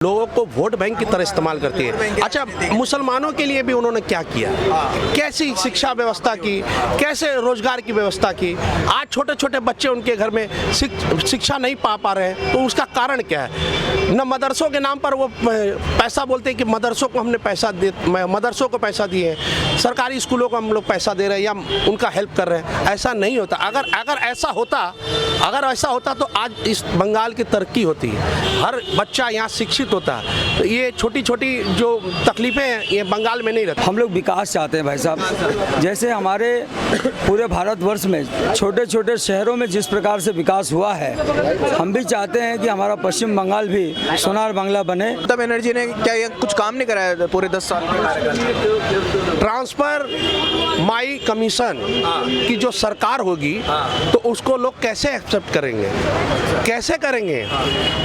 लोगों को vote bank की तरह इस्तेमाल करती है। अच्छा, मुसलमानों के लिए भी उन्होंने क्या किया, कैसी शिक्षा व्यवस्था की, कैसे रोजगार की व्यवस्था की। आज छोटे छोटे बच्चे उनके घर में शिक्षा नहीं पा रहे हैं, तो उसका कारण क्या है? न मदरसों के नाम पर वो पैसा बोलते हैं कि मदरसों को हमने मदरसों को पैसा दिए, सरकारी स्कूलों को हम लोग पैसा दे रहे हैं या उनका हेल्प कर रहे हैं। ऐसा नहीं होता। अगर ऐसा होता तो आज इस बंगाल की तरक्की होती है, हर बच्चा यहाँ शिक्षित होता है। तो ये छोटी छोटी जो तकलीफें हैं ये बंगाल में नहीं रहती। हम लोग विकास चाहते हैं भाई साहब। जैसे हमारे पूरे भारतवर्ष में छोटे छोटे शहरों में जिस प्रकार से विकास हुआ है, हम भी चाहते हैं कि हमारा पश्चिम बंगाल भी सोनार बांग्ला बने। ममता बनर्जी ने क्या ये कुछ काम नहीं कराया पूरे 10 साल में? ट्रांसफर माई कमीशन की जो सरकार होगी तो उसको लोग कैसे एक्सेप्ट करेंगे, कैसे करेंगे?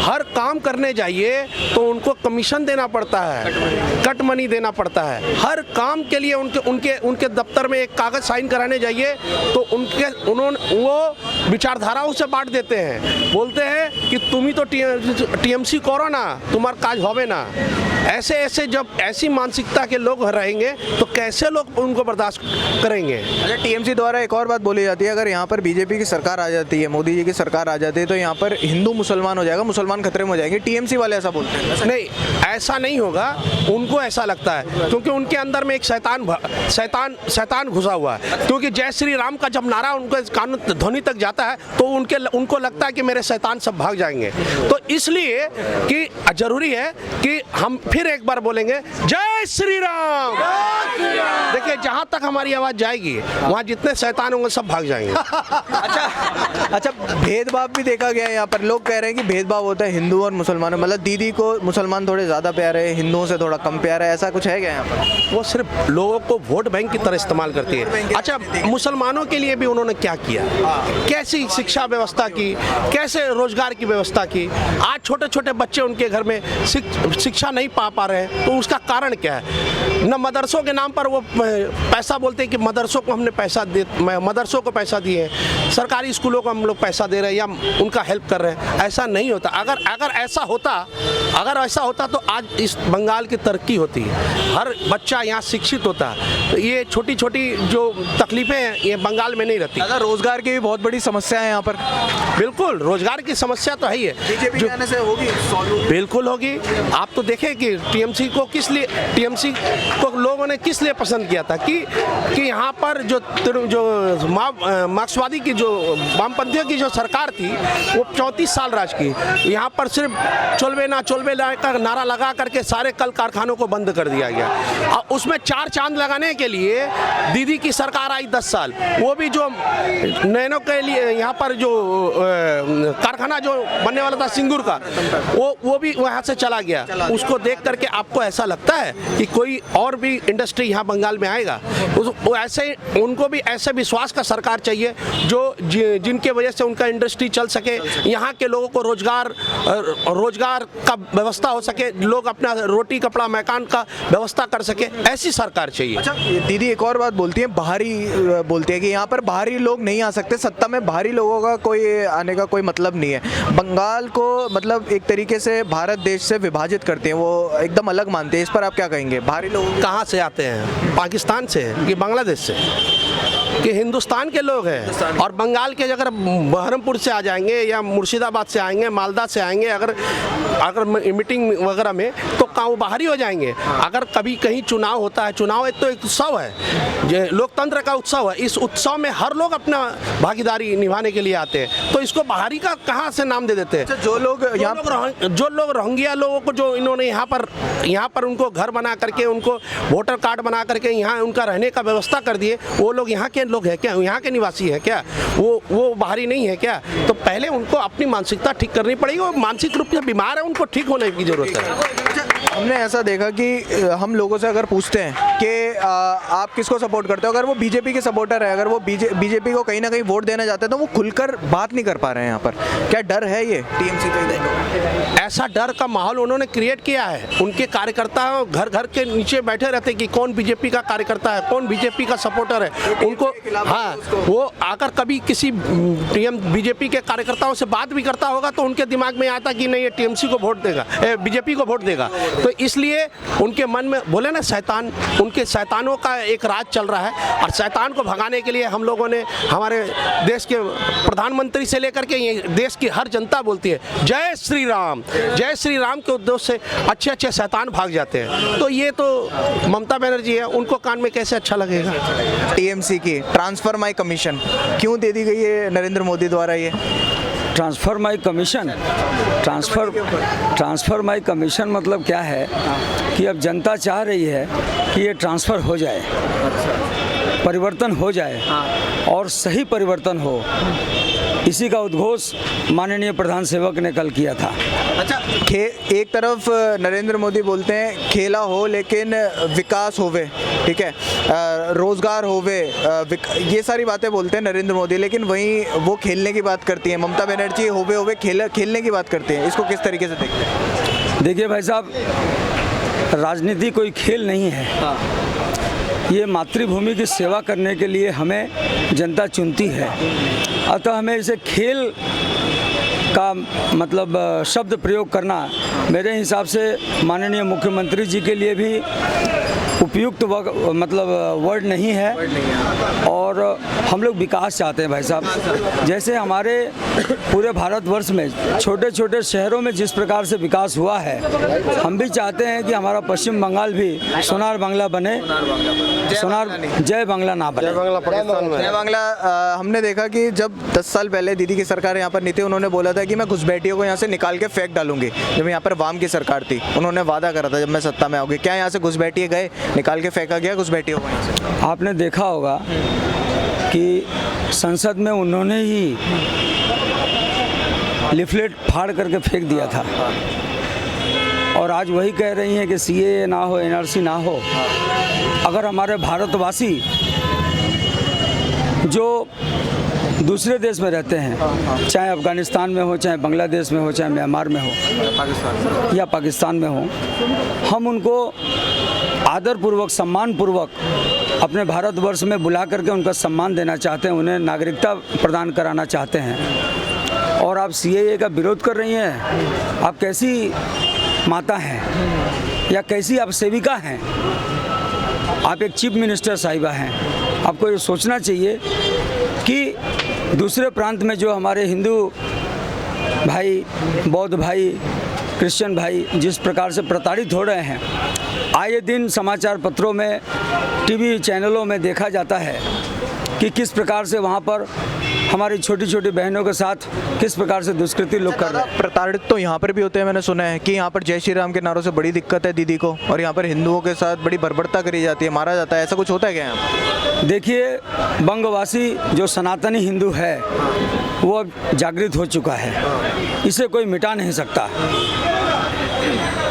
हर काम करने जाइए तो उनको कमीशन देना पड़ता है, कट मनी देना पड़ता है। हर काम के लिए उनके दफ्तर में एक कागज साइन कराने जाइए तो वो विचारधाराओं से बांट देते हैं, बोलते हैं कि तुम ही तो टीएमसी करो ना, तुम्हारा काज होवे ना। ऐसे जब ऐसी मानसिकता के लोग रहेंगे तो कैसे लोग उनको बर्दाश्त करेंगे? अच्छा, टीएमसी द्वारा एक और बात बोली जाती है, अगर यहाँ पर बीजेपी की सरकार आ जाती है, मोदी जी की सरकार आ जाती है तो यहाँ पर हिंदू मुसलमान हो जाएगा, मुसलमान खतरे में हो जाएंगे। टीएमसी वाले ऐसा बोलते हैं। नहीं, ऐसा नहीं होगा। उनको ऐसा लगता है क्योंकि उनके अंदर में एक शैतान घुसा हुआ है। क्योंकि जय श्री राम का जब नारा उनके कान ध्वनि तक जाता है तो उनको लगता है कि मेरे शैतान सब भाग जाएंगे। तो इसलिए कि जरूरी है कि हम फिर एक बार बोलेंगे जय श्री राम। देखिए, जहां तक हमारी आवाज जाएगी वहां जितने शैतान होंगे सब भाग जाएंगे। अच्छा, भेदभाव भी देखा गया है यहाँ पर। लोग कह रहे हैं कि भेदभाव होता है हिंदू और मुसलमानों, मतलब दीदी को मुसलमान थोड़े ज्यादा प्यारे हैं, हिंदुओं से थोड़ा कम प्यारा है, ऐसा कुछ है क्या यहाँ पर? वो सिर्फ लोगों को वोट बैंक की तरह इस्तेमाल करती है। अच्छा, मुसलमानों के लिए भी उन्होंने क्या किया, कैसी शिक्षा व्यवस्था की, कैसे रोजगार की व्यवस्था की। आज छोटे छोटे बच्चे उनके घर में शिक्षा नहीं पा रहे हैं, तो उसका कारण क्या है? न मदरसों के नाम पर वो पैसा बोलते हैं कि मदरसों को हमने मदरसों को पैसा दिए, सरकारी स्कूलों को हम लोग पैसा दे रहे हैं या उनका हेल्प कर रहे हैं। ऐसा नहीं होता। अगर ऐसा होता तो आज इस बंगाल की तरक्की होती है, हर बच्चा यहाँ शिक्षित होता है। तो ये छोटी छोटी जो तकलीफें हैं ये बंगाल में नहीं रहती। दादा, रोजगार की भी बहुत बड़ी समस्या है यहाँ पर। बिल्कुल, रोजगार की समस्या तो है ही है। बीजेपी आने से होगी सॉल्व? बिल्कुल होगी। आप तो देखें कि टीएमसी को लोगों ने किस लिए पसंद किया था कि यहाँ पर जो मार्क्सवादी की जो वामपंथियों की जो सरकार थी वो 34 साल राज की। यहाँ पर सिर्फ चोलवे ना का नारा लगा करके सारे कल कारखानों को बंद कर दिया गया। और उसमें 4 चांद लगाने के लिए दीदी की सरकार आई 10 साल। वो भी जो नैनो के लिए यहाँ पर जो कारखाना जो बनने वाला था सिंगूर का, वो भी वहाँ से चला गया। उसको देख करके आपको ऐसा लगता है कि कोई और भी इंडस्ट्री यहाँ बंगाल में आएगा? उनको भी ऐसे विश्वास का सरकार चाहिए जिनके वजह से उनका इंडस्ट्री चल सके, यहाँ के लोगों को रोजगार का व्यवस्था हो सके, लोग अपना रोटी कपड़ा मकान का व्यवस्था कर सके। ऐसी सरकार चाहिए। अच्छा, दीदी एक और बात बोलती है कि यहाँ पर बाहरी लोग नहीं आ सकते, सत्ता में बाहरी लोगों का कोई आने का कोई मतलब नहीं है। बंगाल को मतलब एक तरीके से भारत देश से विभाजित करते हैं, वो एकदम अलग मानते हैं। इस पर आप क्या कहेंगे? बाहरी लोग कहाँ से आते हैं? पाकिस्तान से कि बांग्लादेश से कि हिंदुस्तान के लोग हैं? और बंगाल के अगर बहरमपुर से आ जाएंगे या मुर्शिदाबाद से आएंगे, मालदा से आएंगे, अगर मीटिंग वगैरह में, तो कहाँ वो बाहरी हो जाएंगे? अगर कभी कहीं चुनाव होता है, चुनाव एक तो एक उत्सव है, लोकतंत्र का उत्सव है, इस उत्सव में हर लोग अपना भागीदारी निभाने के लिए आते हैं, तो इसको बाहरी का कहाँ से नाम दे देते हैं? अच्छा, जो लोग रोहिंग्या लोगों को जो इन्होंने यहाँ पर उनको घर बना करके, उनको वोटर कार्ड बना करके यहाँ उनका रहने का व्यवस्था कर दिए, वो लोग यहाँ के लोग हैं क्या? यहाँ के निवासी हैं क्या? वो बाहरी नहीं है क्या? तो पहले उनको अपनी मानसिकता ठीक करनी पड़ेगी। वो मानसिक रूप से बीमार है, उनको ठीक होने की जरूरत है। हमने ऐसा देखा कि हम लोगों से अगर पूछते हैं कि आप किसको सपोर्ट करते हो, अगर वो बीजेपी के सपोर्टर है, अगर वो बीजेपी को कहीं ना कहीं वोट देना चाहते हैं, तो वो खुलकर बात नहीं कर पा रहे हैं यहाँ पर। क्या डर है ये टीएमसी को? ऐसा डर का माहौल उन्होंने क्रिएट किया है। उनके कार्यकर्ता घर घर के नीचे बैठे रहते कि कौन बीजेपी का कार्यकर्ता है, कौन बीजेपी का सपोर्टर है। उनको हाँ, वो आकर कभी किसी बीजेपी के कार्यकर्ताओं से बात भी करता होगा तो उनके दिमाग में आता कि नहीं ये टीएमसी को वोट देगा, बीजेपी को वोट देगा। तो इसलिए उनके मन में बोले ना शैतान, उनके शैतानों का एक राज चल रहा है। और शैतान को भगाने के लिए हम लोगों ने, हमारे देश के प्रधानमंत्री से लेकर के ये देश की हर जनता बोलती है जय श्री राम, जय श्री राम के उद्देश्य से अच्छे अच्छे शैतान भाग जाते हैं। तो ये तो ममता बनर्जी है, उनको कान में कैसे अच्छा लगेगा। टीएमसी की ट्रांसफर माई कमीशन क्यों दे दी गई है नरेंद्र मोदी द्वारा? ये ट्रांसफ़र माई कमीशन, ट्रांसफ़र माई कमीशन मतलब क्या है कि अब जनता चाह रही है कि ये ट्रांसफ़र हो जाए, परिवर्तन हो जाए और सही परिवर्तन हो। इसी का उद्घोष माननीय प्रधान सेवक ने कल किया था। अच्छा, एक तरफ नरेंद्र मोदी बोलते हैं खेला हो लेकिन विकास होवे, ठीक है, रोजगार होवे, ये सारी बातें बोलते हैं नरेंद्र मोदी, लेकिन वहीं वो खेलने की बात करती हैं ममता बनर्जी, होवे होवे खेलने की बात करते हैं। इसको किस तरीके से देखते हैं? देखिए भाई साहब, राजनीति कोई खेल नहीं है। ये मातृभूमि की सेवा करने के लिए हमें जनता चुनती है, अतः हमें इसे खेल का मतलब शब्द प्रयोग करना मेरे हिसाब से माननीय मुख्यमंत्री जी के लिए भी उपयुक्त मतलब वर्ड नहीं है। और हम लोग विकास चाहते हैं भाई साहब। जैसे हमारे पूरे भारतवर्ष में छोटे छोटे शहरों में जिस प्रकार से विकास हुआ है, हम भी चाहते हैं कि हमारा पश्चिम बंगाल भी सोनार बांग्ला बने, सोनार जय बांग्ला ना बने। जय बांग्ला हमने देखा कि जब 10 साल पहले दीदी की सरकार यहाँ पर नहीं थी, उन्होंने बोला था कि मैं घुसपैठियों को यहाँ से निकाल के फेंक डालूंगी। जब यहाँ पर वाम की सरकार थी, उन्होंने वादा करा था जब मैं सत्ता में आऊँगी। क्या यहाँ से घुसपैठिए गए, निकाल के फेंका गया घुसपैठियों को यहाँ से? आपने देखा होगा कि संसद में उन्होंने ही लिफलेट फाड़ करके फेंक दिया था, और आज वही कह रही हैं कि सीएए ना हो, एनआरसी ना हो। अगर हमारे भारतवासी जो दूसरे देश में रहते हैं, चाहे अफ़गानिस्तान में हो, चाहे बांग्लादेश में हो, चाहे म्यांमार में हो या पाकिस्तान में हो, हम उनको आदरपूर्वक, सम्मानपूर्वक अपने भारतवर्ष में बुला करके उनका सम्मान देना चाहते हैं, उन्हें नागरिकता प्रदान कराना चाहते हैं। और आप सीएए का विरोध कर रही हैं। आप कैसी माता हैं या कैसी आप सेविका हैं? आप एक चीफ मिनिस्टर साहिबा हैं। आपको ये सोचना चाहिए कि दूसरे प्रांत में जो हमारे हिंदू भाई, बौद्ध भाई, क्रिश्चियन भाई जिस प्रकार से प्रताड़ित हो रहे हैं, आए दिन समाचार पत्रों में, टीवी चैनलों में देखा जाता है कि किस प्रकार से वहाँ पर हमारी छोटी छोटी बहनों के साथ किस प्रकार से दुष्कृति लोग कर रहे हैं। प्रताड़ित तो यहाँ पर भी होते हैं। मैंने सुना है कि यहाँ पर जय श्री राम के नारों से बड़ी दिक्कत है दीदी को, और यहाँ पर हिंदुओं के साथ बड़ी बर्बरता करी जाती है, मारा जाता है। ऐसा कुछ होता है क्या यहाँ पर? देखिए, बंगवासी जो सनातनी हिंदू है वो अब जागृत हो चुका है, इसे कोई मिटा नहीं सकता।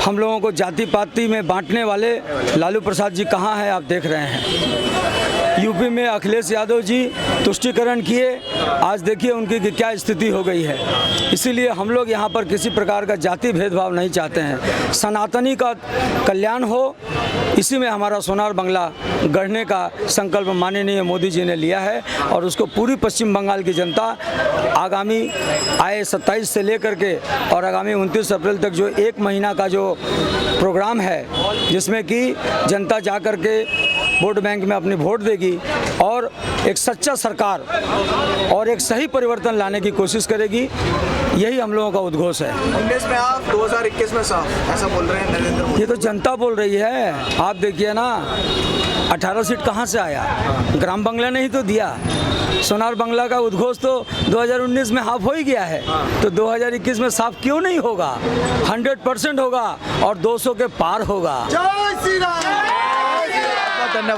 हम लोगों को जाति पाति में बांटने वाले लालू प्रसाद जी कहाँ हैं, आप देख रहे हैं। यूपी में अखिलेश यादव जी तुष्टीकरण किए, आज देखिए उनकी क्या स्थिति हो गई है। इसीलिए हम लोग यहाँ पर किसी प्रकार का जाति भेदभाव नहीं चाहते हैं। सनातनी का कल्याण हो, इसी में हमारा सोनार बांग्ला गढ़ने का संकल्प माननीय मोदी जी ने लिया है, और उसको पूरी पश्चिम बंगाल की जनता आगामी आए 27 से लेकर के और आगामी 29 अप्रैल तक जो 1 महीना का जो प्रोग्राम है, जिसमें कि जनता जा कर के वोट बैंक में अपनी वोट देगी और एक सच्चा सरकार और एक सही परिवर्तन लाने की कोशिश करेगी, यही हम लोगों का उद्घोष है। 19 में आप, 2021 में साफ, ऐसा बोल रहे हैं नरेंद्र मोदी। ये तो जनता बोल रही है। आप देखिए ना, 18 सीट कहाँ से आया? ग्राम बांग्ला ने ही तो दिया। सोनार बांग्ला का उद्घोष तो 2019 में हाफ हो ही गया है, तो 2021 में साफ क्यों नहीं होगा? 100% होगा और 200 के पार होगा। जय श्री राम। धन्यवाद।